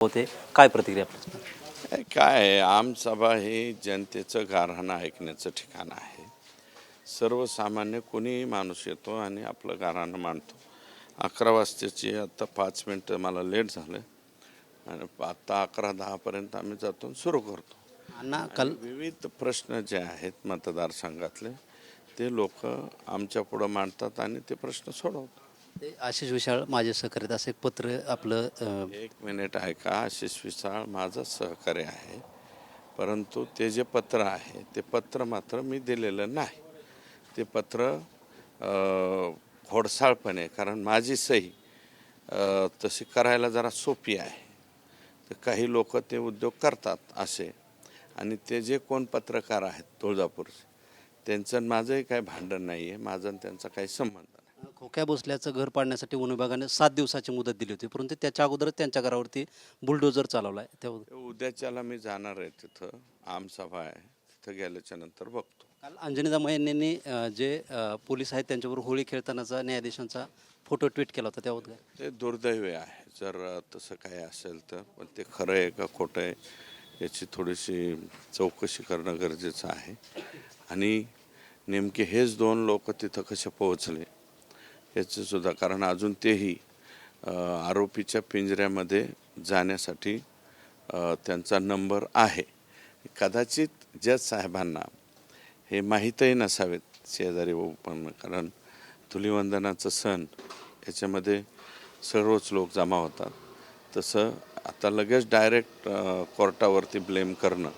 होते काय प्रतिक्रिया आपली? काय आहे, आमसभा हे जनतेचं गाऱ्हाणं ऐकण्याचं ठिकाण आहे. सर्वसामान्य कोणीही माणूस येतो आणि आपलं गाऱ्हाणं मांडतो. 11 वाजताची आता 5 मिनटं मला लेट झालं आणि आता 11:10 आम्ही जातो आणि सुरू करतो. अण्णा काल विविध प्रश्न जे आहेत मतदारसंघातले ते लोक आमच्या पुढं मांडतात आणि ते प्रश्न सोडवतात. ते आशिष विशाळ माझे सहकारी असं एक पत्र आपलं एक मिनिट ऐका, आशिष विशाळ माझं सहकार्य आहे, परंतु ते जे पत्र आहे ते पत्र मात्र मी दिलेलं नाही. ते पत्र घोडसाळपणे, कारण माझी सही तशी करायला जरा सोपी आहे, तर काही लोक ते उद्योग करतात असे. आणि ते जे कोण पत्रकार आहेत तुळजापूरचे, त्यांचं माझंही काही भांडण नाही आहे, माझं आणि त्यांचा काही संबंध नाही. खोक्या भोसल्याचं घर पाडण्यासाठी वन विभागाने 7 दिवसाची मुदत दिली होती, परंतु त्याच्या अगोदरच त्यांच्या घरावरती बुलडोजर चालवला आहे. उद्याच्याला मी जाणार आहे, तिथं आमसभा आहे, तिथं गेल्याच्या नंतर बघतो. काल अंजनी दामले यांनी जे पोलीस आहेत त्यांच्याबरोबर होळी खेळतानाचा न्यायाधीशांचा फोटो ट्विट केला होता, त्यावर ते दुर्दैवी आहे. जर तसं काही असेल तर, पण ते खरं आहे का खोटं आहे याची थोडीशी चौकशी करणं गरजेचं आहे. आणि नेमके हेच 2 लोक तिथं कसे पोहोचले याचं सुद्धा, कारण अजून तेही आरोपीच्या पिंजऱ्यामध्ये जाण्यासाठी त्यांचा नंबर आहे. कदाचित जज साहेबांना हे माहीतही नसावेत शेजारी पण, कारण धुलिवंदनाचं सण याच्यामध्ये सर्वच लोक जमा होतात. तसं आता लगेच डायरेक्ट कोर्टावरती ब्लेम करणं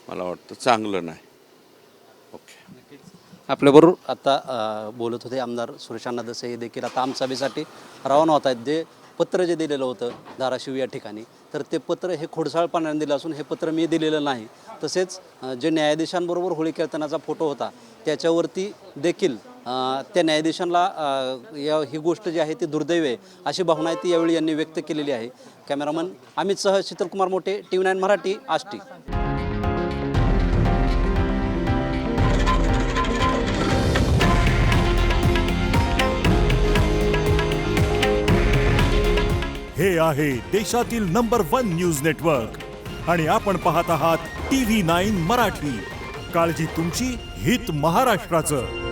मला वाटतं चांगलं नाही. ओके. आपल्याबरोबर आता बोलत होते आमदार सुरेश अण्णा दसे, हे देखील आता आमसभेसाठी रवाना होत आहेत. जे पत्र जे दिलेलं होतं धाराशिव या ठिकाणी, तर ते पत्र हे खोडसाळपणाने दिलं असून हे पत्र मी दिलेलं नाही. तसेच जे न्यायाधीशांबरोबर होळी खेळतानाचा फोटो होता त्याच्यावरती देखील त्या न्यायाधीशांना ही गोष्ट जी आहे ती दुर्दैवी आहे अशी भावना आहे ती यावेळी यांनी व्यक्त केलेली आहे. कॅमेरामन अमितसह शीतलकुमार मोठे, TV9 मराठी, आष्टी. हे आहे देशातील नंबर 1 न्यूज नेटवर्क आणि आपण पाहत आहात TV9 मराठी. काळजी तुमची, हित महाराष्ट्राचं.